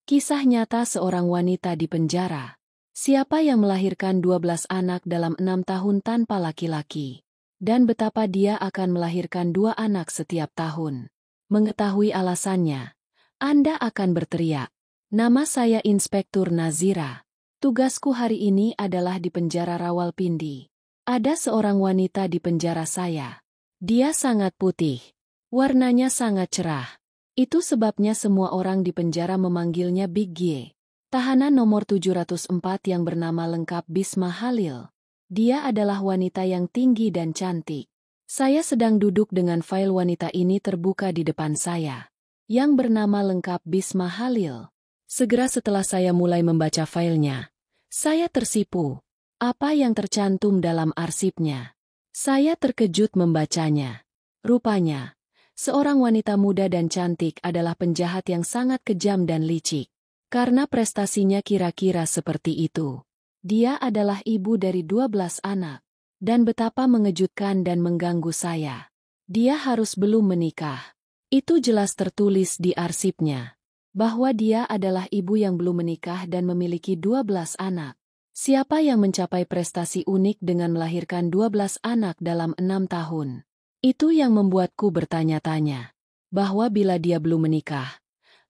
Kisah nyata seorang wanita di penjara. Siapa yang melahirkan 12 anak dalam 6 tahun tanpa laki-laki? Dan betapa dia akan melahirkan 2 anak setiap tahun. Mengetahui alasannya, Anda akan berteriak, "Nama saya Inspektur Nazira. Tugasku hari ini adalah di penjara Rawalpindi. Ada seorang wanita di penjara saya. Dia sangat putih. Warnanya sangat cerah. Itu sebabnya semua orang di penjara memanggilnya Big G. Tahanan nomor 704 yang bernama lengkap Bisma Halil. Dia adalah wanita yang tinggi dan cantik. Saya sedang duduk dengan file wanita ini terbuka di depan saya, yang bernama lengkap Bisma Halil. Segera setelah saya mulai membaca filenya, saya tersipu. Apa yang tercantum dalam arsipnya? Saya terkejut membacanya. Rupanya, seorang wanita muda dan cantik adalah penjahat yang sangat kejam dan licik. Karena prestasinya kira-kira seperti itu. Dia adalah ibu dari 12 anak. Dan betapa mengejutkan dan mengganggu saya. Dia harus belum menikah. Itu jelas tertulis di arsipnya. Bahwa dia adalah ibu yang belum menikah dan memiliki 12 anak. Siapa yang mencapai prestasi unik dengan melahirkan 12 anak dalam 6 tahun? Itu yang membuatku bertanya-tanya. Bahwa bila dia belum menikah,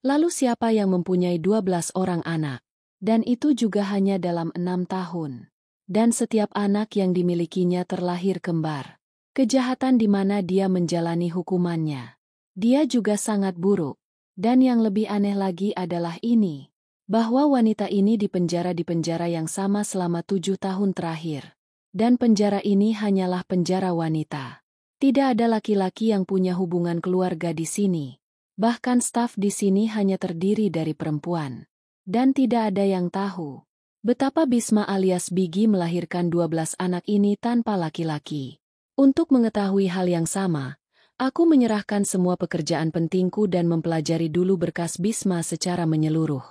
lalu siapa yang mempunyai 12 orang anak? Dan itu juga hanya dalam 6 tahun. Dan setiap anak yang dimilikinya terlahir kembar. Kejahatan di mana dia menjalani hukumannya. Dia juga sangat buruk. Dan yang lebih aneh lagi adalah ini. Bahwa wanita ini dipenjara di penjara yang sama selama 7 tahun terakhir. Dan penjara ini hanyalah penjara wanita. Tidak ada laki-laki yang punya hubungan keluarga di sini. Bahkan staf di sini hanya terdiri dari perempuan. Dan tidak ada yang tahu betapa Bisma alias Bigi melahirkan 12 anak ini tanpa laki-laki. Untuk mengetahui hal yang sama, aku menyerahkan semua pekerjaan pentingku dan mempelajari dulu berkas Bisma secara menyeluruh.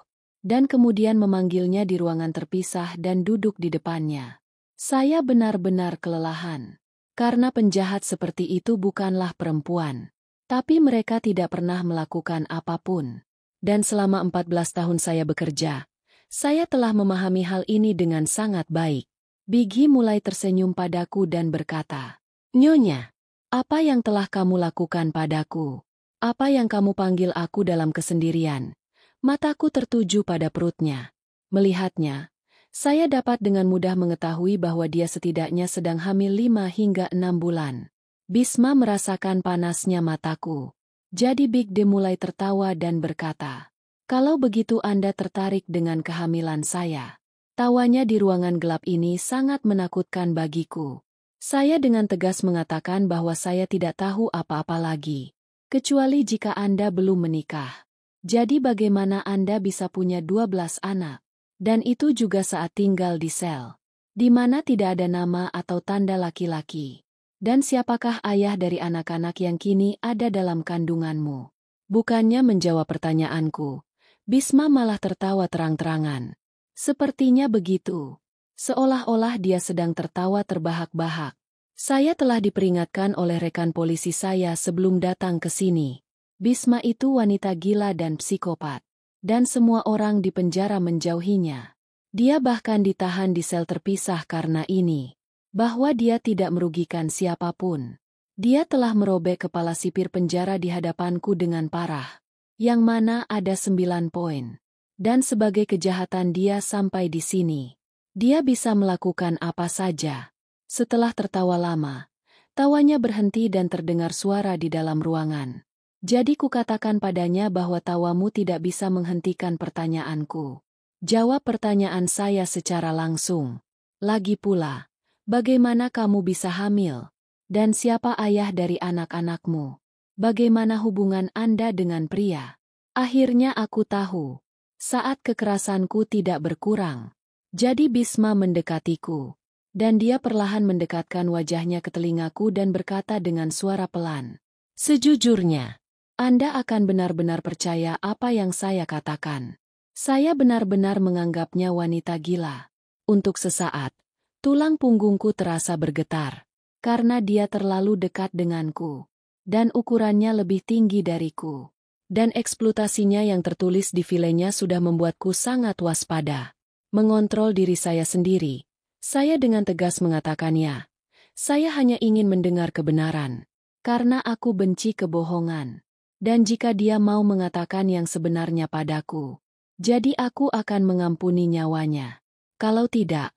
Dan kemudian memanggilnya di ruangan terpisah dan duduk di depannya. Saya benar-benar kelelahan. Karena penjahat seperti itu bukanlah perempuan. Tapi mereka tidak pernah melakukan apapun. Dan selama 14 tahun saya bekerja, saya telah memahami hal ini dengan sangat baik. Bigi mulai tersenyum padaku dan berkata, "Nyonya, apa yang telah kamu lakukan padaku? Apa yang kamu panggil aku dalam kesendirian?" Mataku tertuju pada perutnya. Melihatnya, saya dapat dengan mudah mengetahui bahwa dia setidaknya sedang hamil 5 hingga 6 bulan. Bisma merasakan panasnya mataku. Jadi Big D mulai tertawa dan berkata, "Kalau begitu Anda tertarik dengan kehamilan saya." Tawanya di ruangan gelap ini sangat menakutkan bagiku. Saya dengan tegas mengatakan bahwa saya tidak tahu apa-apa lagi. Kecuali jika Anda belum menikah. Jadi bagaimana Anda bisa punya 12 anak? Dan itu juga saat tinggal di sel. Di mana tidak ada nama atau tanda laki-laki. Dan siapakah ayah dari anak-anak yang kini ada dalam kandunganmu? Bukannya menjawab pertanyaanku, Bisma malah tertawa terang-terangan. Sepertinya begitu. Seolah-olah dia sedang tertawa terbahak-bahak. Saya telah diperingatkan oleh rekan polisi saya sebelum datang ke sini. Bisma itu wanita gila dan psikopat. Dan semua orang di penjara menjauhinya. Dia bahkan ditahan di sel terpisah karena ini. Bahwa dia tidak merugikan siapapun. Dia telah merobek kepala sipir penjara di hadapanku dengan parah. Yang mana ada 9 poin. Dan sebagai kejahatan dia sampai di sini. Dia bisa melakukan apa saja. Setelah tertawa lama, tawanya berhenti dan terdengar suara di dalam ruangan. Jadi kukatakan padanya bahwa tawamu tidak bisa menghentikan pertanyaanku. Jawab pertanyaan saya secara langsung. Lagi pula, bagaimana kamu bisa hamil? Dan siapa ayah dari anak-anakmu? Bagaimana hubungan Anda dengan pria? Akhirnya aku tahu. Saat kekerasanku tidak berkurang. Jadi Bisma mendekatiku. Dan dia perlahan mendekatkan wajahnya ke telingaku dan berkata dengan suara pelan. "Sejujurnya, Anda akan benar-benar percaya apa yang saya katakan. Saya benar-benar menganggapnya wanita gila. Untuk sesaat, tulang punggungku terasa bergetar. Karena dia terlalu dekat denganku. Dan ukurannya lebih tinggi dariku. Dan eksploitasinya yang tertulis di filenya sudah membuatku sangat waspada. Mengontrol diri saya sendiri, saya dengan tegas mengatakannya. Saya hanya ingin mendengar kebenaran. Karena aku benci kebohongan. Dan jika dia mau mengatakan yang sebenarnya padaku, jadi aku akan mengampuni nyawanya. Kalau tidak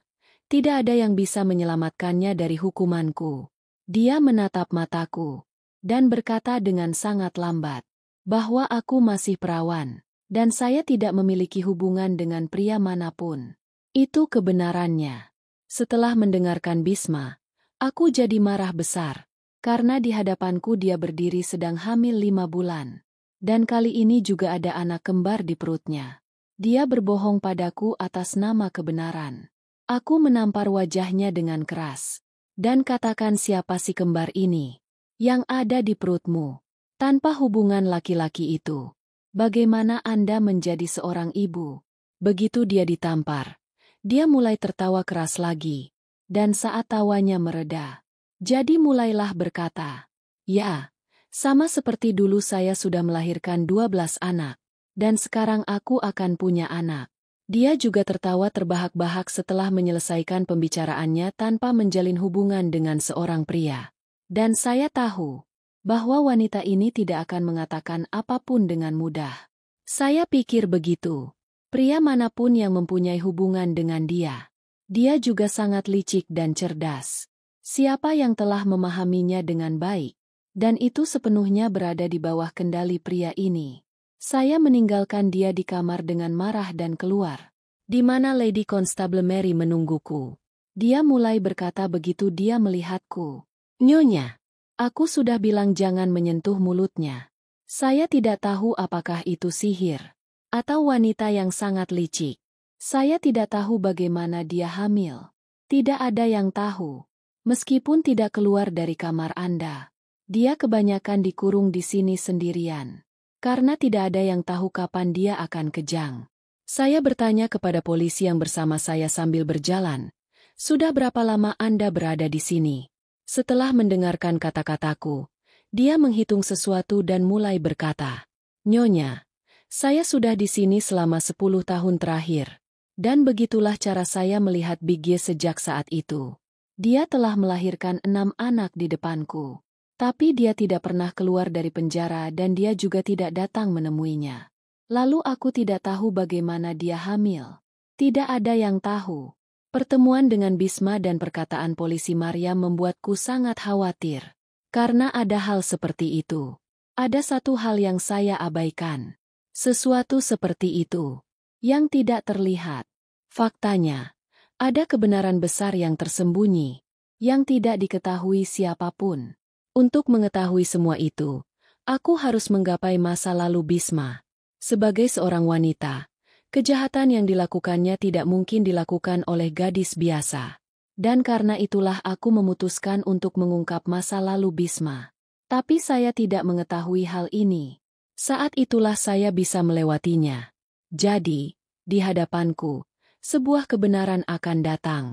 ada yang bisa menyelamatkannya dari hukumanku. Dia menatap mataku dan berkata dengan sangat lambat bahwa aku masih perawan, dan saya tidak memiliki hubungan dengan pria manapun. Itu kebenarannya. Setelah mendengarkan Bisma, aku jadi marah besar, karena di hadapanku dia berdiri sedang hamil 5 bulan. Dan kali ini juga ada anak kembar di perutnya. Dia berbohong padaku atas nama kebenaran. Aku menampar wajahnya dengan keras, dan katakan siapa si kembar ini, yang ada di perutmu. Tanpa hubungan laki-laki itu, bagaimana Anda menjadi seorang ibu? Begitu dia ditampar, dia mulai tertawa keras lagi, dan saat tawanya mereda, jadi mulailah berkata, "Ya, sama seperti dulu saya sudah melahirkan 12 anak, dan sekarang aku akan punya anak." Dia juga tertawa terbahak-bahak setelah menyelesaikan pembicaraannya tanpa menjalin hubungan dengan seorang pria. Dan saya tahu bahwa wanita ini tidak akan mengatakan apapun dengan mudah. Saya pikir begitu. Pria manapun yang mempunyai hubungan dengan dia, dia juga sangat licik dan cerdas. Siapa yang telah memahaminya dengan baik, dan itu sepenuhnya berada di bawah kendali pria ini. Saya meninggalkan dia di kamar dengan marah dan keluar, di mana Lady Constable Mary menungguku. Dia mulai berkata begitu dia melihatku. "Nyonya, aku sudah bilang jangan menyentuh mulutnya. Saya tidak tahu apakah itu sihir atau wanita yang sangat licik. Saya tidak tahu bagaimana dia hamil. Tidak ada yang tahu. Meskipun tidak keluar dari kamar Anda, dia kebanyakan dikurung di sini sendirian. Karena tidak ada yang tahu kapan dia akan kejang." Saya bertanya kepada polisi yang bersama saya sambil berjalan, "Sudah berapa lama Anda berada di sini?" Setelah mendengarkan kata-kataku, dia menghitung sesuatu dan mulai berkata, "Nyonya, saya sudah di sini selama 10 tahun terakhir." Dan begitulah cara saya melihat Biggie sejak saat itu. Dia telah melahirkan 6 anak di depanku. Tapi dia tidak pernah keluar dari penjara dan dia juga tidak datang menemuinya. Lalu aku tidak tahu bagaimana dia hamil. Tidak ada yang tahu. Pertemuan dengan Bisma dan perkataan polisi Maria membuatku sangat khawatir. Karena ada hal seperti itu. Ada satu hal yang saya abaikan. Sesuatu seperti itu, yang tidak terlihat. Faktanya, ada kebenaran besar yang tersembunyi, yang tidak diketahui siapapun. Untuk mengetahui semua itu, aku harus menggapai masa lalu Bisma. Sebagai seorang wanita, kejahatan yang dilakukannya tidak mungkin dilakukan oleh gadis biasa. Dan karena itulah aku memutuskan untuk mengungkap masa lalu Bisma. Tapi saya tidak mengetahui hal ini. Saat itulah saya bisa melewatinya. Jadi, di hadapanku, sebuah kebenaran akan datang.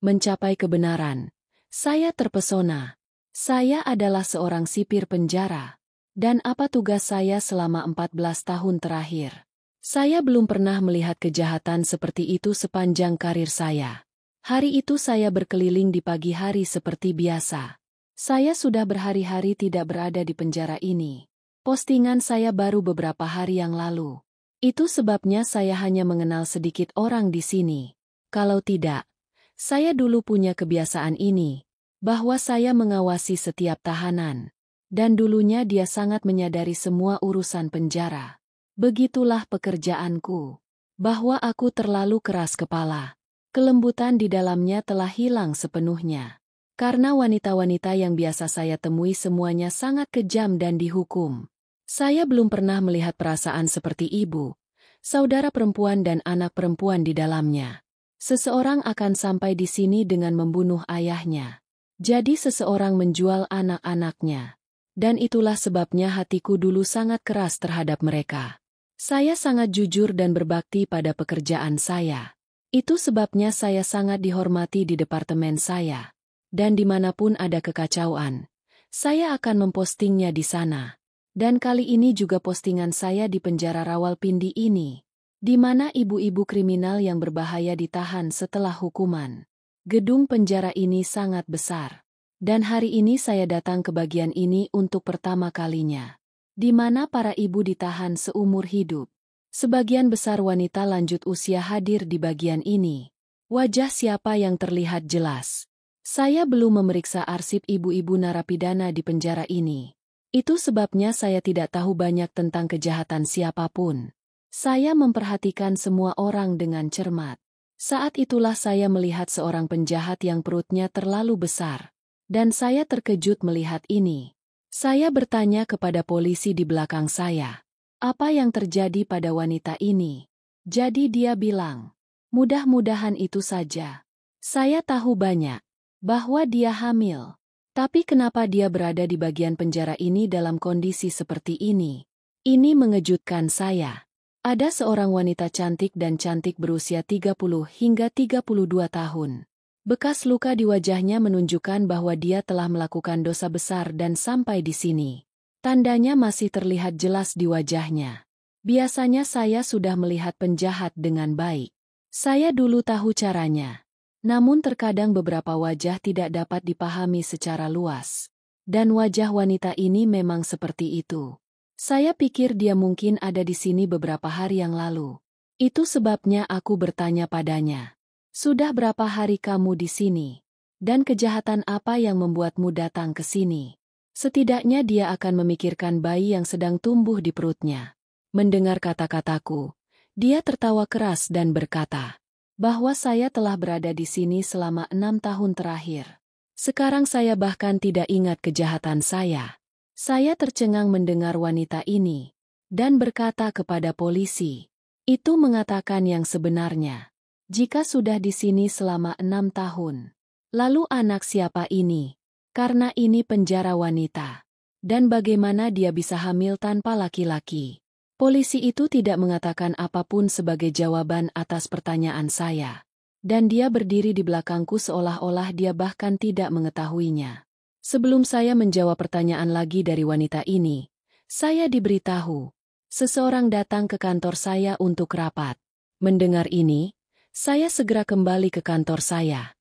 Mencapai kebenaran, saya terpesona. Saya adalah seorang sipir penjara. Dan apa tugas saya selama 14 tahun terakhir? Saya belum pernah melihat kejahatan seperti itu sepanjang karir saya. Hari itu saya berkeliling di pagi hari seperti biasa. Saya sudah berhari-hari tidak berada di penjara ini. Postingan saya baru beberapa hari yang lalu. Itu sebabnya saya hanya mengenal sedikit orang di sini. Kalau tidak, saya dulu punya kebiasaan ini, bahwa saya mengawasi setiap tahanan. Dan dulunya dia sangat menyadari semua urusan penjara. Begitulah pekerjaanku. Bahwa aku terlalu keras kepala. Kelembutan di dalamnya telah hilang sepenuhnya. Karena wanita-wanita yang biasa saya temui semuanya sangat kejam dan dihukum. Saya belum pernah melihat perasaan seperti ibu, saudara perempuan dan anak perempuan di dalamnya. Seseorang akan sampai di sini dengan membunuh ayahnya. Jadi seseorang menjual anak-anaknya. Dan itulah sebabnya hatiku dulu sangat keras terhadap mereka. Saya sangat jujur dan berbakti pada pekerjaan saya. Itu sebabnya saya sangat dihormati di departemen saya. Dan dimanapun ada kekacauan, saya akan mempostingnya di sana. Dan kali ini juga postingan saya di penjara Rawalpindi ini, di mana ibu-ibu kriminal yang berbahaya ditahan setelah hukuman. Gedung penjara ini sangat besar. Dan hari ini saya datang ke bagian ini untuk pertama kalinya, di mana para ibu ditahan seumur hidup. Sebagian besar wanita lanjut usia hadir di bagian ini. Wajah siapa yang terlihat jelas? Saya belum memeriksa arsip ibu-ibu narapidana di penjara ini. Itu sebabnya saya tidak tahu banyak tentang kejahatan siapapun. Saya memperhatikan semua orang dengan cermat. Saat itulah saya melihat seorang penjahat yang perutnya terlalu besar. Dan saya terkejut melihat ini. Saya bertanya kepada polisi di belakang saya, apa yang terjadi pada wanita ini? Jadi dia bilang, mudah-mudahan itu saja. Saya tahu banyak, bahwa dia hamil. Tapi kenapa dia berada di bagian penjara ini dalam kondisi seperti ini? Ini mengejutkan saya. Ada seorang wanita cantik dan cantik berusia 30 hingga 32 tahun. Bekas luka di wajahnya menunjukkan bahwa dia telah melakukan dosa besar dan sampai di sini. Tandanya masih terlihat jelas di wajahnya. Biasanya saya sudah melihat penjahat dengan baik. Saya dulu tahu caranya. Namun terkadang beberapa wajah tidak dapat dipahami secara luas. Dan wajah wanita ini memang seperti itu. Saya pikir dia mungkin ada di sini beberapa hari yang lalu. Itu sebabnya aku bertanya padanya. Sudah berapa hari kamu di sini? Dan kejahatan apa yang membuatmu datang ke sini? Setidaknya dia akan memikirkan bayi yang sedang tumbuh di perutnya. Mendengar kata-kataku, dia tertawa keras dan berkata, bahwa saya telah berada di sini selama 6 tahun terakhir. Sekarang saya bahkan tidak ingat kejahatan saya. Saya tercengang mendengar wanita ini, dan berkata kepada polisi, itu mengatakan yang sebenarnya. Jika sudah di sini selama 6 tahun, lalu anak siapa ini? Karena ini penjara wanita. Dan bagaimana dia bisa hamil tanpa laki-laki? Polisi itu tidak mengatakan apapun sebagai jawaban atas pertanyaan saya. Dan dia berdiri di belakangku seolah-olah dia bahkan tidak mengetahuinya. Sebelum saya menjawab pertanyaan lagi dari wanita ini, saya diberitahu, seseorang datang ke kantor saya untuk rapat. Mendengar ini, saya segera kembali ke kantor saya.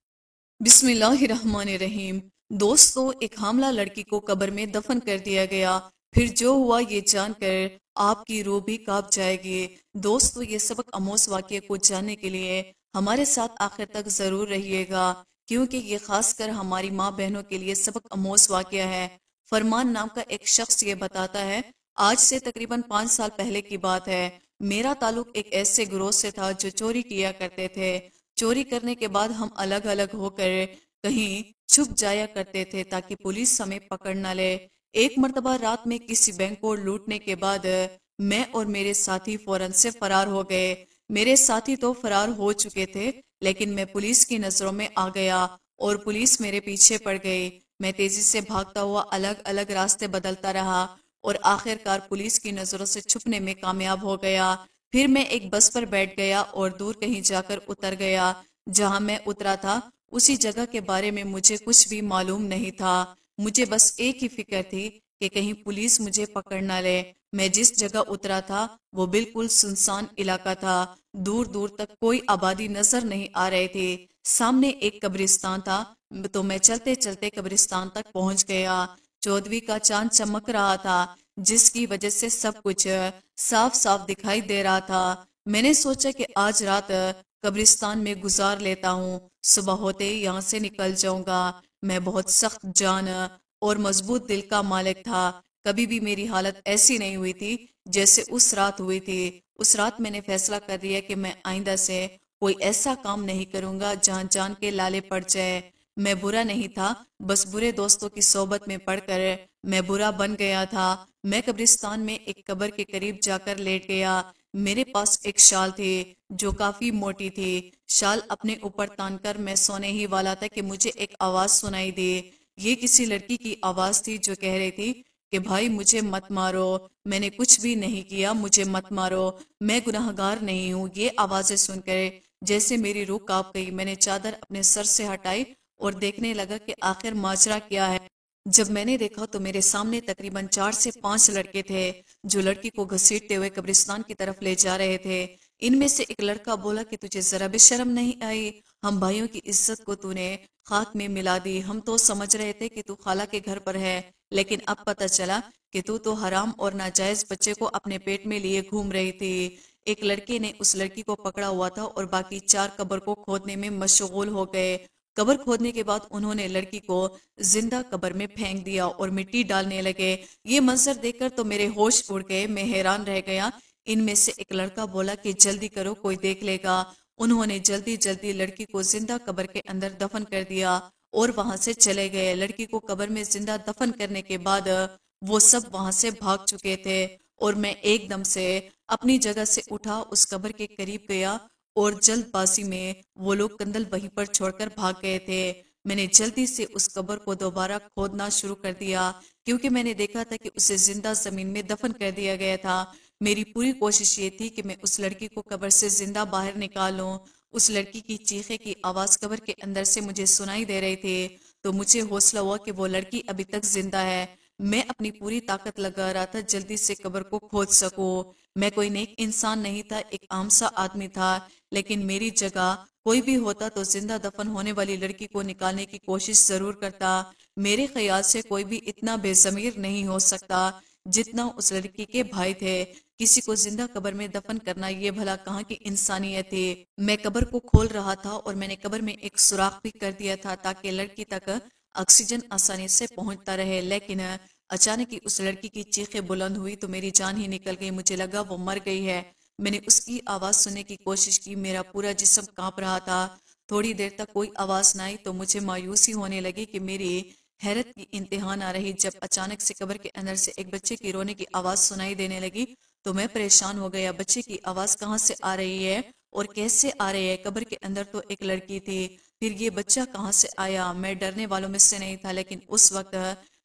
बिस्मिल्लाहिर्रहमानिर्रहीम। दोस्तों, एक हामला लड़की को कब्र में दफन कर दिया गया। फिर जो हुआ ये जानकर आपकी रूह भी कांप जाएगी। दोस्तों, ये सबक आमोज वाक़ये को जानने के लिए हमारे साथ आखिर तक जरूर रहिएगा, क्योंकि ये खासकर हमारी माँ बहनों के लिए सबक आमोज वाक़या है। फरमान नाम का एक शख्स ये बताता है, आज से तकरीबन 5 साल पहले की बात है। मेरा ताल्लुक एक ऐसे गिरोह से था जो चोरी किया करते थे। चोरी करने के बाद हम अलग अलग होकर कहीं छुप जाया करते थे ताकि पुलिस हमें पकड़ न ले। एक मर्तबा रात में किसी बैंक को लूटने के बाद मैं और मेरे साथी फौरन से फरार हो गए। मेरे साथी तो फरार हो चुके थे, लेकिन मैं पुलिस की नजरों में आ गया और पुलिस मेरे पीछे पड़ गई। मैं तेजी से भागता हुआ अलग अलग रास्ते बदलता रहा और आखिरकार पुलिस की नजरों से छुपने में कामयाब हो गया। फिर मैं एक बस पर बैठ गया और दूर कहीं जाकर उतर गया। जहां मैं उतरा था उसी जगह के बारे में मुझे कुछ भी मालूम नहीं था। मुझे बस एक ही फिक्र थी कि कहीं पुलिस मुझे पकड़ ना ले। मैं जिस जगह उतरा था वो बिल्कुल सुनसान इलाका था। दूर दूर तक कोई आबादी नजर नहीं आ रही थी। सामने एक कब्रिस्तान था, तो मैं चलते चलते कब्रिस्तान तक पहुंच गया। 14वीं का चांद चमक रहा था, जिसकी वजह से सब कुछ साफ साफ दिखाई दे रहा था। मैंने सोचा कि आज रात कब्रिस्तान में गुजार लेता हूँ, सुबह होते ही यहाँ से निकल जाऊंगा। मैं बहुत सख्त जान और मजबूत दिल का मालिक था। कभी भी मेरी हालत ऐसी नहीं हुई थी जैसे उस रात हुई थी। उस रात मैंने फैसला कर लिया कि मैं आइंदा से कोई ऐसा काम नहीं करूंगा जहाँ जान के लाले पड़ जाए। मैं बुरा नहीं था, बस बुरे दोस्तों की सोबत में पड़कर मैं बुरा बन गया था। मैं कब्रिस्तान में एक कब्र के करीब जाकर लेट गया। मेरे पास एक शाल थी जो काफी मोटी थी। शाल अपने ऊपर तानकर मैं सोने ही वाला था कि मुझे एक आवाज सुनाई दी। ये किसी लड़की की आवाज थी जो कह रही थी कि भाई मुझे मत मारो, मैंने कुछ भी नहीं किया, मुझे मत मारो, मैं गुनाहगार नहीं हूँ। ये आवाजें सुनकर जैसे मेरी रूह कांप गई। मैंने चादर अपने सर से हटाई और देखने लगा कि आखिर माजरा क्या है। جب میں نے دیکھا تو میرے سامنے تقریباً 4 سے 5 لڑکے تھے جو لڑکی کو گھسیٹتے ہوئے قبرستان کی طرف لے جا رہے تھے۔ ان میں سے ایک لڑکا بولا کہ تجھے ذرا بھی شرم نہیں آئی، ہم بھائیوں کی عزت کو تو نے خاک میں ملا دی، ہم تو سمجھ رہے تھے کہ تو خالہ کے گھر پر ہے، لیکن اب پتہ چلا کہ تو حرام اور ناجائز بچے کو اپنے پیٹ میں لیے گھوم رہی تھی۔ ایک لڑکے نے اس لڑکی کو پکڑا ہوا تھا اور باقی 4 قبر کو کھودنے میں مشغول ہو گئے۔ قبر کھودنے کے بعد انہوں نے لڑکی کو زندہ قبر میں پھینک دیا اور مٹی ڈالنے لگے۔ یہ منظر دیکھ کر تو میرے ہوش اڑ گئے، میں حیران رہ گیا۔ ان میں سے ایک لڑکا بولا کہ جلدی کرو کوئی دیکھ لے گا۔ انہوں نے جلدی جلدی لڑکی کو زندہ قبر کے اندر دفن کر دیا اور وہاں سے چلے گئے۔ لڑکی کو قبر میں زندہ دفن کرنے کے بعد وہ سب وہاں سے بھاگ چکے تھے اور میں ایک دم سے اپنی جگہ سے اٹھا، اس قبر کے قریب گیا اور جلد بازی میں وہ لوگ کندل وہیں پر چھوڑ کر بھاگ گئے تھے۔ میں نے جلدی سے اس قبر کو دوبارہ کھودنا شروع کر دیا کیونکہ میں نے دیکھا تھا کہ اسے زندہ زمین میں دفن کر دیا گیا تھا۔ میری پوری کوشش یہ تھی کہ میں اس لڑکی کو قبر سے زندہ باہر نکالوں۔ اس لڑکی کی چیخے کی آواز قبر کے اندر سے مجھے سنائی دے رہی تھی تو مجھے حوصلہ ہوا کہ وہ لڑکی ابھی تک زندہ ہے۔ میں اپنی پوری طاقت لگا رہا تھا جلدی سے قبر کو کھود سکوں۔ میں کوئی نیک انسان نہیں تھا، ایک عام سا آدمی تھا، لیکن میری جگہ کوئی بھی ہوتا تو زندہ دفن ہونے والی لڑکی کو نکالنے کی کوشش ضرور کرتا۔ میرے خیال سے کوئی بھی اتنا بے ضمیر نہیں ہو سکتا جتنا اس لڑکی کے بھائی تھے۔ کسی کو زندہ قبر میں دفن کرنا یہ بھلا کہاں کی انسانیت تھی۔ میں قبر کو کھول رہا تھا اور میں نے قبر میں ایک سوراخ بھی کر دیا تھا تاکہ لڑکی تک آکسیجن آسانی سے پہنچتا رہے، لیکن اچانک ہی اس لڑکی کی چیخیں بلند ہوئی تو میری جان ہی نکل گئی، مجھے لگا وہ مر گئی ہے۔ میں نے اس کی آواز سننے کی کوشش کی، میرا پورا جسم کانپ رہا تھا۔ تھوڑی دیر تک کوئی آواز نہ آئی تو مجھے مایوسی ہونے لگی کہ میری حیرت کی انتہا نہ رہی جب اچانک سے قبر کے اندر سے ایک بچے کی رونے کی آواز سنائی دینے لگی تو میں پریشان ہو گیا۔ بچے کی آواز کہاں سے آ رہی ہے اور کیسے آ رہی ہے؟ قبر کے اندر تو ایک لڑکی تھی، پھر یہ بچہ کہاں سے آیا؟ میں ڈرنے والوں میں سے نہیں تھا، لیکن اس وقت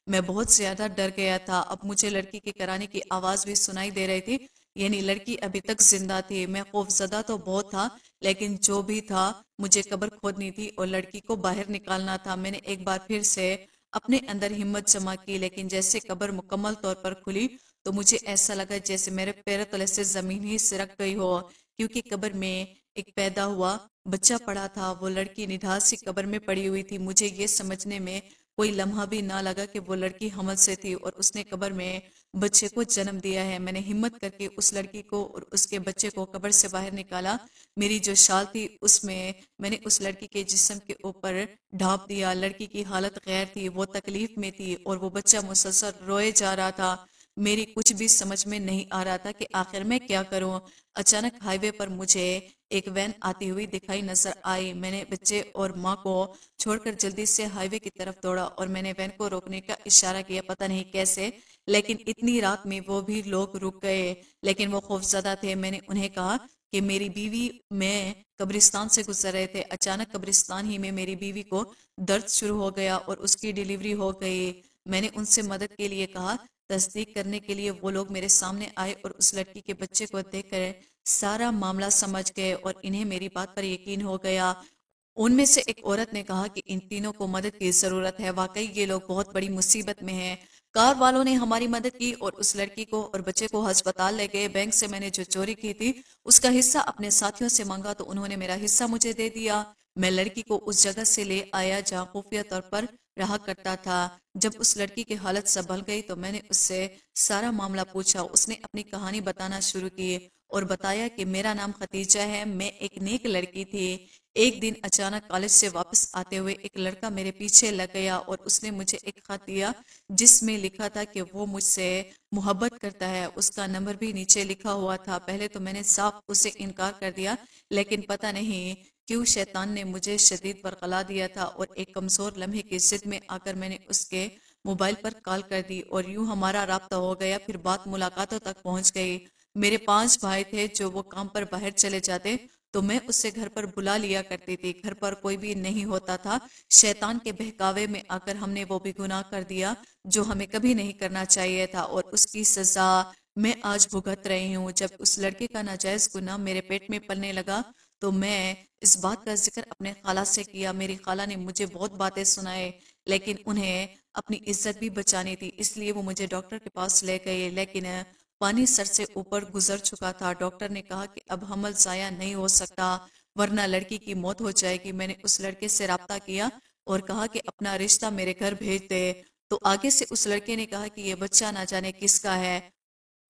میں بہت زیادہ ڈر گیا تھا۔ اب مجھے لڑکی کے کرانے کی آواز بھی سنائی دے رہی تھی، یعنی لڑکی ابھی تک زندہ تھی۔ میں خوف زدہ تو بہت تھا، لیکن جو بھی تھا مجھے قبر کھودنی تھی اور لڑکی کو باہر نکالنا تھا۔ میں نے ایک بار پھر سے اپنے اندر ہمت جمع کی، لیکن جیسے قبر مکمل طور پر کھلی تو مجھے ایسا لگا جیسے میرے پیروں تلے سے زمین ہی سرک گئی ہو، کیونکہ قبر میں ایک پیدا ہوا بچہ پڑا تھا۔ وہ لڑکی نڈھال سی قبر میں پڑی ہوئی تھی۔ مجھے یہ سمجھنے میں کوئی لمحہ بھی نہ لگا کہ وہ لڑکی حمل سے تھی اور اس نے قبر میں بچے کو جنم دیا ہے۔ میں نے ہمت کر کے اس لڑکی کو اور اس کے بچے کو قبر سے باہر نکالا۔ میری جو شال تھی اس میں نے اس لڑکی کے جسم کے اوپر ڈھانپ دیا۔ لڑکی کی حالت غیر تھی، وہ تکلیف میں تھی اور وہ بچہ مسلسل روئے جا رہا تھا۔ میری کچھ بھی سمجھ میں نہیں آ رہا تھا کہ آخر میں کیا کروں۔ اچانک ہائی وے پر مجھے ایک وین آتی ہوئی دکھائی نظر آئی۔ میں نے بچے اور ماں کو چھوڑ کر جلدی سے ہائی وے کی طرف دوڑا اور میں نے وین کو روکنے کا اشارہ کیا، پتہ نہیں کیسے، لیکن اتنی رات میں وہ بھی لوگ رک گئے، لیکن وہ خوفزدہ تھے۔ میں نے انہیں کہا کہ میری بیوی میں قبرستان سے گزر رہے تھے، اچانک قبرستان ہی میں میری بیوی کو درد شروع ہو گیا اور اس کی ڈیلیوری ہو گئی۔ میں نے ان سے مدد کے لیے کہا۔ تصدیق کرنے کے لیے وہ لوگ میرے سامنے آئے اور اس لڑکی کے بچے کو دیکھ کر سارا معاملہ سمجھ گئے اور انہیں میری بات پر یقین ہو گیا۔ ان میں سے ایک عورت نے کہا کہ ان تینوں کو مدد کی ضرورت ہے، واقعی یہ لوگ بہت بڑی مصیبت میں ہیں۔ کار والوں نے ہماری مدد کی اور اس لڑکی کو اور بچے کو ہسپتال لے گئے۔ بینک سے میں نے جو چوری کی تھی اس کا حصہ اپنے ساتھیوں سے مانگا تو انہوں نے میرا حصہ مجھے دے دیا۔ میں لڑکی کو اس جگہ سے لے آیا جہاں خفیہ طور پر رہا کرتا تھا۔ جب اس لڑکی کی حالت سنبھل گئی تو میں نے اس سے سارا معاملہ پوچھا۔ اس نے اپنی کہانی بتانا شروع کی اور بتایا کہ میرا نام ختیجہ ہے، میں ایک نیک لڑکی تھی۔ ایک دن اچانک کالج سے واپس آتے ہوئے ایک لڑکا میرے پیچھے لگ گیا اور اس نے مجھے ایک خط دیا جس میں لکھا تھا کہ وہ مجھ سے محبت کرتا ہے۔ اس کا نمبر بھی نیچے لکھا ہوا تھا۔ پہلے تو میں نے صاف اسے انکار کر دیا، لیکن پتہ نہیں کیوں شیطان نے مجھے شدید ورغلا دیا تھا اور ایک کمزور لمحے کی ضد میں آ کر میں نے اس کے موبائل پر کال کر دی اور یوں ہمارا رابطہ ہو گیا۔ پھر بات ملاقاتوں تک پہنچ گئی۔ میرے 5 بھائی تھے جو وہ کام پر باہر چلے جاتے تو میں اسے گھر پر بلا لیا کرتی تھی۔ گھر پر کوئی بھی نہیں ہوتا تھا۔ شیطان کے بہکاوے میں آ کر ہم نے وہ بھی گناہ کر دیا جو ہمیں کبھی نہیں کرنا چاہیے تھا اور اس کی سزا میں آج بھگت رہی ہوں۔ جب اس لڑکے کا ناجائز گناہ میرے پیٹ میں پلنے لگا تو میں اس بات کا ذکر اپنے خالہ سے کیا۔ میری خالہ نے مجھے بہت باتیں سنائے، لیکن انہیں اپنی عزت بھی بچانی تھی، اس لیے وہ مجھے ڈاکٹر کے پاس لے گئے، لیکن پانی سر سے اوپر گزر چکا تھا۔ ڈاکٹر نے کہا کہ اب حمل ضائع نہیں ہو سکتا ورنہ لڑکی کی موت ہو جائے گی۔ میں نے اس لڑکے سے رابطہ کیا اور کہا کہ اپنا رشتہ میرے گھر بھیج دے، تو آگے سے اس لڑکے نے کہا کہ یہ بچہ نہ جانے کس کا ہے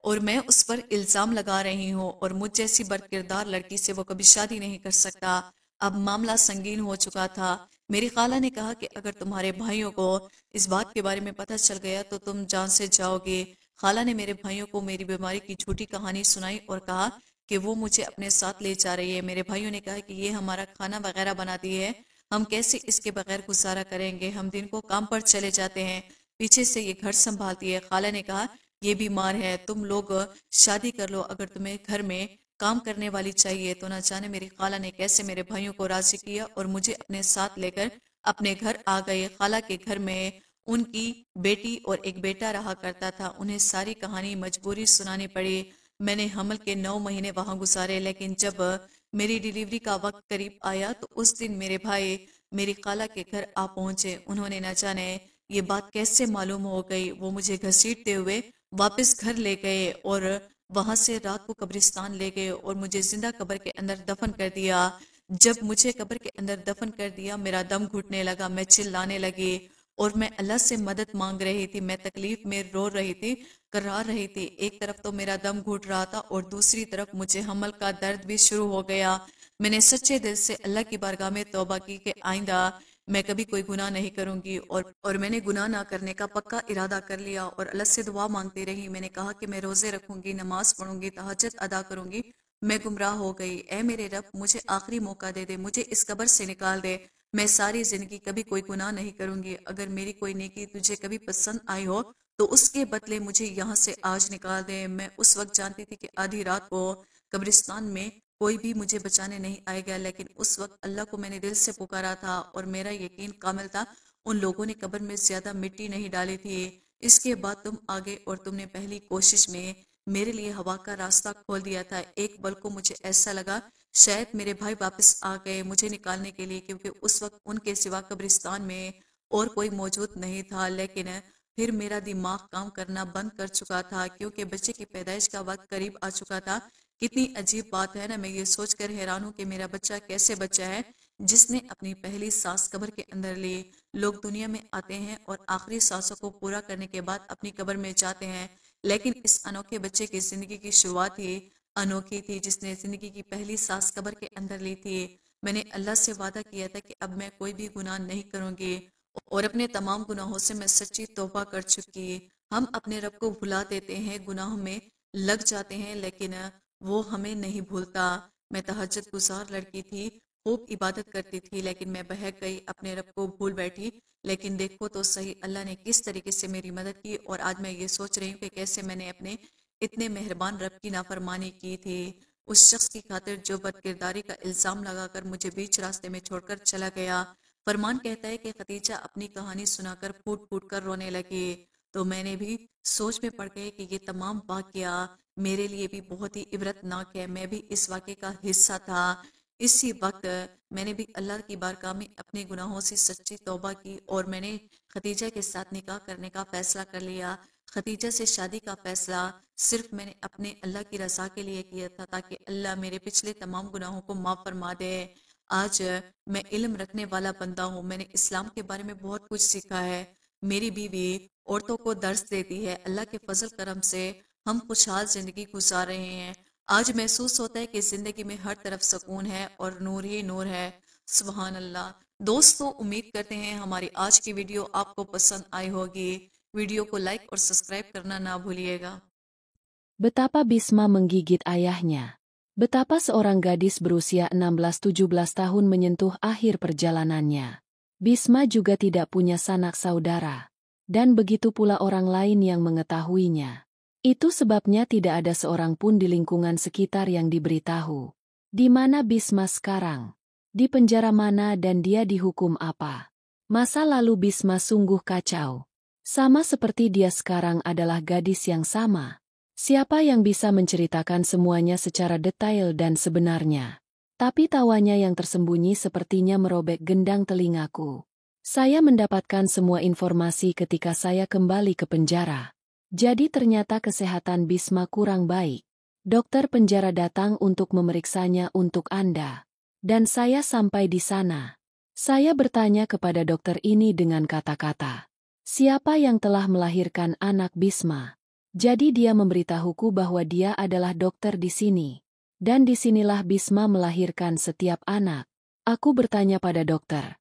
اور میں اس پر الزام لگا رہی ہوں اور مجھ جیسی بد کردار لڑکی سے وہ کبھی شادی نہیں کر سکتا۔ اب معاملہ سنگین ہو چکا تھا۔ میری خالہ نے کہا کہ اگر تمہارے بھائیوں کو اس بات کے بارے میں پتہ چل گیا تو تم جان سے جاؤ گے۔ خالہ نے میرے بھائیوں کو میری بیماری کی جھوٹی کہانی سنائی اور کہا کہ وہ مجھے اپنے ساتھ لے جا رہی ہے۔ میرے بھائیوں نے کہا کہ یہ ہمارا کھانا وغیرہ بناتی ہے، ہم کیسے اس کے بغیر گزارا کریں گے، ہم دن کو کام پر چلے جاتے ہیں، پیچھے سے یہ گھر سنبھالتی ہے۔ خالہ نے کہا یہ بیمار ہے، تم لوگ شادی کر لو، اگر تمہیں گھر میں کام کرنے والی چاہیے تو۔ نہ جانے میری خالہ نے کیسے میرے بھائیوں کو راضی کیا اور مجھے اپنے ساتھ لے کر اپنے گھر آ گئے۔ خالہ کے گھر میں ان کی بیٹی اور ایک بیٹا رہا کرتا تھا۔ انہیں ساری کہانی مجبوری سنانی پڑی۔ میں نے حمل کے 9 مہینے وہاں گزارے، لیکن جب میری ڈیلیوری کا وقت قریب آیا تو اس دن میرے بھائی میری خالہ کے گھر آ پہنچے۔ انہوں نے نہ جانے یہ بات کیسے معلوم ہو گئی، وہ مجھے گھسیٹتے ہوئے واپس گھر لے گئے اور وہاں سے رات کو قبرستان لے گئے اور مجھے زندہ قبر کے اندر دفن کر دیا۔ جب مجھے قبر کے اندر دفن کر دیا میرا دم گھٹنے لگا، میں چلانے لگی اور میں اللہ سے مدد مانگ رہی تھی۔ میں تکلیف میں رو رہی تھی، کرار رہی تھی۔ ایک طرف تو میرا دم گھٹ رہا تھا اور دوسری طرف مجھے حمل کا درد بھی شروع ہو گیا۔ میں نے سچے دل سے اللہ کی بارگاہ میں توبہ کی کہ آئندہ میں کبھی کوئی گناہ نہیں کروں گی، اور میں نے گناہ نہ کرنے کا پکا ارادہ کر لیا اور اللہ سے دعا مانگتی رہی۔ میں نے کہا کہ میں روزے رکھوں گی، نماز پڑھوں گی، تہجد ادا کروں گی۔ میں گمراہ ہو گئی، اے میرے رب مجھے آخری موقع دے دے، مجھے اس قبر سے نکال دے۔ میں ساری زندگی کبھی کوئی گناہ نہیں کروں گی۔ اگر میری کوئی نیکی تجھے کبھی پسند آئی ہو تو اس کے بدلے مجھے یہاں سے آج نکال دے۔ میں اس وقت جانتی تھی کہ آدھی رات کو قبرستان میں کوئی بھی مجھے بچانے نہیں آئے گا، لیکن اس وقت اللہ کو میں نے دل سے پکارا تھا اور میرا یقین کامل تھا ان لوگوں نے قبر میں زیادہ مٹی نہیں ڈالی تھی۔ اس کے بعد تم آگے اور تم نے پہلی کوشش میں میرے لیے ہوا کا راستہ کھول دیا تھا۔ ایک پل کو مجھے ایسا لگا شاید میرے بھائی واپس آ گئے مجھے نکالنے کے لیے، کیونکہ اس وقت ان کے سوا قبرستان میں اور کوئی موجود نہیں تھا۔ لیکن پھر میرا دماغ کام کرنا بند کر چکا تھا، کیونکہ بچے کی پیدائش کا وقت قریب آ چکا تھا۔ کتنی عجیب بات ہے نا، میں یہ سوچ کر حیران ہوں کہ میرا بچہ کیسے بچہ ہے جس نے اپنی پہلی سانس قبر کے اندر لی۔ لوگ دنیا میں آتے ہیں اور آخری سانسوں کو پورا کرنے کے بعد اپنی قبر میں جاتے ہیں، لیکن اس انوکھے بچے کی زندگی کی شروعات ہی انوکھی تھی، جس نے زندگی کی پہلی سانس قبر کے اندر لی تھی۔ میں نے اللہ سے وعدہ کیا تھا کہ اب میں کوئی بھی گناہ نہیں کروں گی اور اپنے تمام گناہوں سے میں سچی توبہ کر چکی۔ ہم اپنے رب کو بھلا دیتے ہیں، گناہوں میں لگ جاتے ہیں، لیکن وہ ہمیں نہیں بھولتا۔ میں تہجد گزار لڑکی تھی، خوب عبادت کرتی تھی، لیکن میں بہک گئی، اپنے رب کو بھول بیٹھی۔ لیکن دیکھو تو صحیح اللہ نے کس طریقے سے میری مدد کی، اور آج میں یہ سوچ رہی ہوں کہ کیسے میں نے اپنے اتنے مہربان رب کی نافرمانی کی تھی، اس شخص کی خاطر جو بد کرداری کا الزام لگا کر مجھے بیچ راستے میں چھوڑ کر چلا گیا۔ فرمان کہتا ہے کہ خدیجہ اپنی کہانی سنا کر پھوٹ پھوٹ کر رونے لگی، تو میں نے بھی سوچ میں پڑ گئی کہ یہ تمام واقعہ میرے لیے بھی بہت ہی عبرتناک ہے، میں بھی اس واقعے کا حصہ تھا۔ اسی وقت میں نے بھی اللہ کی بارگاہ میں اپنے گناہوں سے سچی توبہ کی اور میں نے خدیجہ کے ساتھ نکاح کرنے کا فیصلہ کر لیا۔ خدیجہ سے شادی کا فیصلہ صرف میں نے اپنے اللہ کی رضا کے لیے کیا تھا، تاکہ اللہ میرے پچھلے تمام گناہوں کو معاف فرما دے۔ آج میں علم رکھنے والا بندہ ہوں، میں نے اسلام کے بارے میں بہت کچھ سیکھا ہے۔ میری بیوی عورتوں کو درس دیتی ہے، اللہ کے فضل کرم سے ہم خوشحال زندگی گزار رہے ہیں۔ آج محسوس ہوتا ہے کہ زندگی میں ہر طرف سکون ہے اور نور ہی نور ہے۔ سبحان اللہ۔ دوستو، امید کرتے ہیں ہماری آج کی ویڈیو آپ کو پسند آئی ہوگی۔ ویڈیو کو لائک اور سبسکرائب کرنا نہ بھولیے گا۔ Betapa Bisma menggigit ayahnya. Betapa seorang gadis berusia 16-17 tahun menyentuh akhir perjalanannya. Bisma juga tidak punya sanak saudara. Dan begitu pula orang lain yang mengetahuinya. Itu sebabnya tidak ada seorang pun di lingkungan sekitar yang diberitahu. Di mana Bisma sekarang? Di penjara mana dan dia dihukum apa? Masa lalu Bisma sungguh kacau. Sama seperti dia sekarang adalah gadis yang sama. Siapa yang bisa menceritakan semuanya secara detail dan sebenarnya? Tapi tawanya yang tersembunyi sepertinya merobek gendang telingaku. Saya mendapatkan semua informasi ketika saya kembali ke penjara. Jadi ternyata kesehatan Bisma kurang baik. Dokter penjara datang untuk memeriksanya untuk Anda. Dan saya sampai di sana. Saya bertanya kepada dokter ini dengan kata-kata, siapa yang telah melahirkan anak Bisma? Jadi dia memberitahuku bahwa dia adalah dokter di sini. Dan disinilah Bisma melahirkan setiap anak. Aku bertanya pada dokter,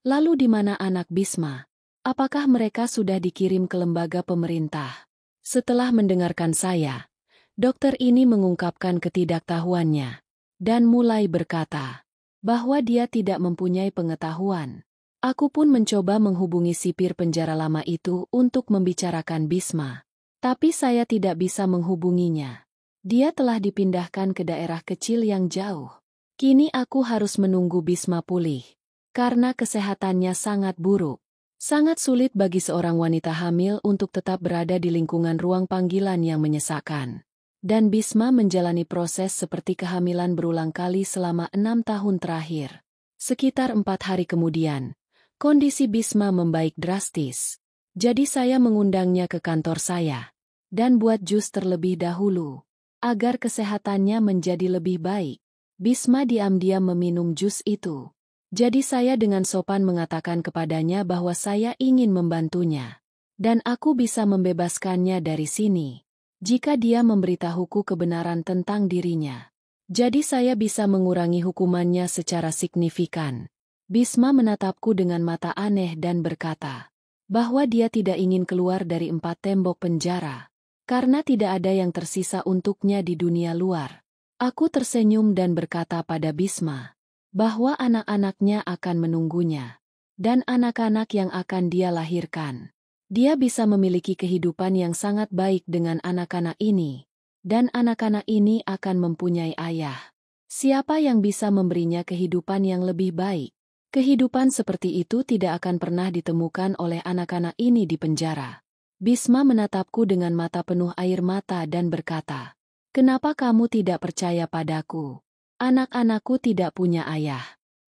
lalu di mana anak Bisma? Apakah mereka sudah dikirim ke lembaga pemerintah? Setelah mendengarkan saya, dokter ini mengungkapkan ketidaktahuannya dan mulai berkata bahwa dia tidak mempunyai pengetahuan. Aku pun mencoba menghubungi sipir penjara lama itu untuk membicarakan Bisma. Tapi saya tidak bisa menghubunginya. Dia telah dipindahkan ke daerah kecil yang jauh. Kini aku harus menunggu Bisma pulih. Karena kesehatannya sangat buruk. Sangat sulit bagi seorang wanita hamil untuk tetap berada di lingkungan ruang panggilan yang menyesakkan. Dan Bisma menjalani proses seperti kehamilan berulang kali selama 6 tahun terakhir. Sekitar 4 hari kemudian, kondisi Bisma membaik drastis. Jadi saya mengundangnya ke kantor saya. Dan buat jus terlebih dahulu. Agar kesehatannya menjadi lebih baik. Bisma diam-diam meminum jus itu. Jadi saya dengan sopan mengatakan kepadanya bahwa saya ingin membantunya. Dan aku bisa membebaskannya dari sini. Jika dia memberitahuku kebenaran tentang dirinya. Jadi saya bisa mengurangi hukumannya secara signifikan. Bisma menatapku dengan mata aneh dan berkata bahwa dia tidak ingin keluar dari 4 tembok penjara. Karena tidak ada yang tersisa untuknya di dunia luar. Aku tersenyum dan berkata pada Bisma bahwa anak-anaknya akan menunggunya. Dan anak-anak yang akan dia lahirkan. Dia bisa memiliki kehidupan yang sangat baik dengan anak-anak ini. Dan anak-anak ini akan mempunyai ayah. Siapa yang bisa memberinya kehidupan yang lebih baik? Kehidupan seperti itu tidak akan pernah ditemukan oleh anak-anak ini di penjara. Bisma menatapku dengan mata penuh air mata dan berkata, kenapa kamu tidak percaya padaku? Anak-anakku tidak punya ayah.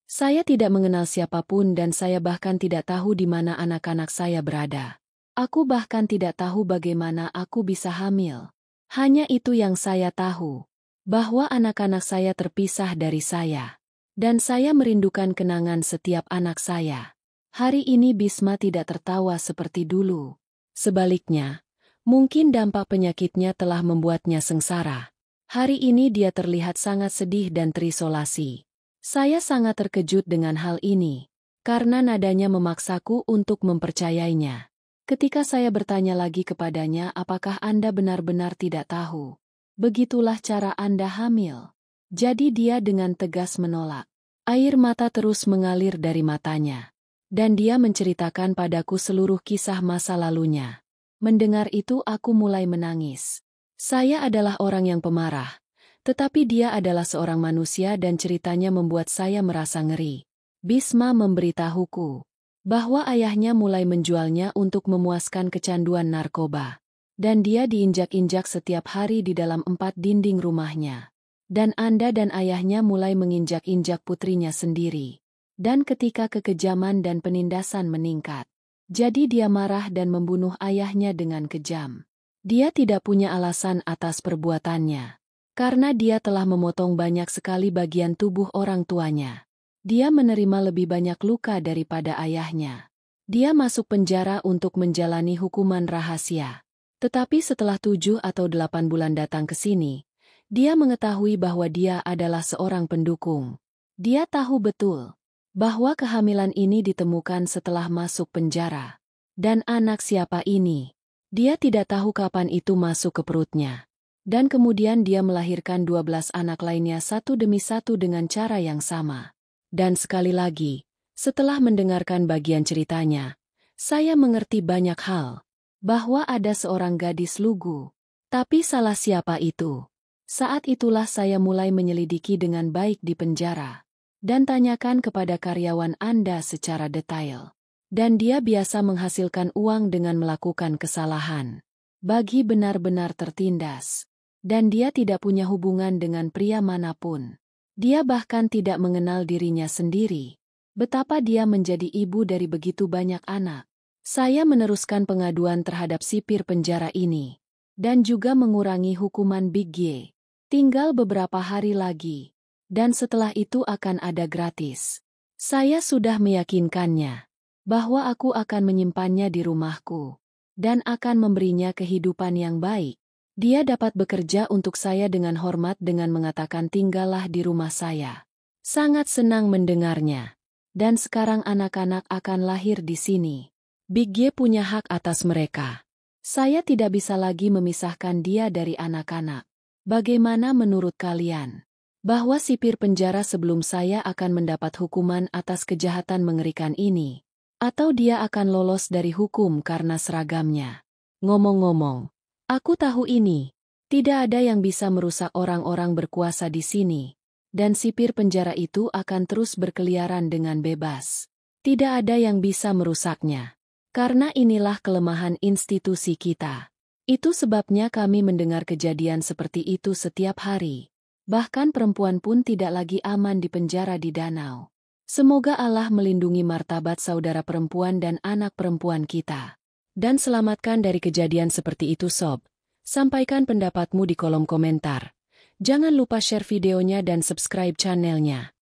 Saya tidak mengenal siapapun dan saya bahkan tidak tahu di mana anak-anak saya berada. Aku bahkan tidak tahu bagaimana aku bisa hamil. Hanya itu yang saya tahu, bahwa anak-anak saya terpisah dari saya. Dan saya merindukan kenangan setiap anak saya. Hari ini Bisma tidak tertawa seperti dulu. Sebaliknya, mungkin dampak penyakitnya telah membuatnya sengsara. Hari ini dia terlihat sangat sedih dan terisolasi. Saya sangat terkejut dengan hal ini, karena nadanya memaksaku untuk mempercayainya. Ketika saya bertanya lagi kepadanya apakah Anda benar-benar tidak tahu? Begitulah cara Anda hamil. Jadi dia dengan tegas menolak. Air mata terus mengalir dari matanya. Dan dia menceritakan padaku seluruh kisah masa lalunya. Mendengar itu aku mulai menangis. Saya adalah orang yang pemarah, tetapi dia adalah seorang manusia dan ceritanya membuat saya merasa ngeri. Bisma memberitahuku bahwa ayahnya mulai menjualnya untuk memuaskan kecanduan narkoba. Dan dia diinjak-injak setiap hari di dalam 4 dinding rumahnya. Dan Anda dan ayahnya mulai menginjak-injak putrinya sendiri. Dan ketika kekejaman dan penindasan meningkat, jadi dia marah dan membunuh ayahnya dengan kejam. Dia tidak punya alasan atas perbuatannya. Karena dia telah memotong banyak sekali bagian tubuh orang tuanya. Dia menerima lebih banyak luka daripada ayahnya. Dia masuk penjara untuk menjalani hukuman rahasia. Tetapi setelah 7 atau 8 bulan datang ke sini, dia mengetahui bahwa dia adalah seorang pendukung. Dia tahu betul bahwa kehamilan ini ditemukan setelah masuk penjara. Dan anak siapa ini? Dia tidak tahu kapan itu masuk ke perutnya. Dan kemudian dia melahirkan 12 anak lainnya satu demi satu dengan cara yang sama. Dan sekali lagi, setelah mendengarkan bagian ceritanya, saya mengerti banyak hal. Bahwa ada seorang gadis lugu. Tapi salah siapa itu? Saat itulah saya mulai menyelidiki dengan baik di penjara. Dan tanyakan kepada karyawan Anda secara detail. Dan dia biasa menghasilkan uang dengan melakukan kesalahan. Bagi benar-benar tertindas. Dan dia tidak punya hubungan dengan pria manapun. Dia bahkan tidak mengenal dirinya sendiri. betapa dia menjadi ibu dari begitu banyak anak. Saya meneruskan pengaduan terhadap sipir penjara ini, dan juga mengurangi hukuman Big G. Tinggal beberapa hari lagi, dan setelah itu akan ada gratis. Saya sudah meyakinkannya bahwa aku akan menyimpannya di rumahku, dan akan memberinya kehidupan yang baik. Dia dapat bekerja untuk saya dengan hormat dengan mengatakan tinggallah di rumah saya. Sangat senang mendengarnya. Dan sekarang anak-anak akan lahir di sini. Big G punya hak atas mereka. Saya tidak bisa lagi memisahkan dia dari anak-anak. Bagaimana menurut kalian? Bahwa sipir penjara sebelum saya akan mendapat hukuman atas kejahatan mengerikan ini? Atau dia akan lolos dari hukum karena seragamnya? Ngomong-ngomong, aku tahu ini. Tidak ada yang bisa merusak orang-orang berkuasa di sini. Dan sipir penjara itu akan terus berkeliaran dengan bebas. Tidak ada yang bisa merusaknya. Karena inilah kelemahan institusi kita. Itu sebabnya kami mendengar kejadian seperti itu setiap hari. Bahkan perempuan pun tidak lagi aman di penjara di danau. Semoga Allah melindungi martabat saudara perempuan dan anak perempuan kita. Dan selamatkan dari kejadian seperti itu sob. Sampaikan pendapatmu di kolom komentar. Jangan lupa share videonya dan subscribe channelnya.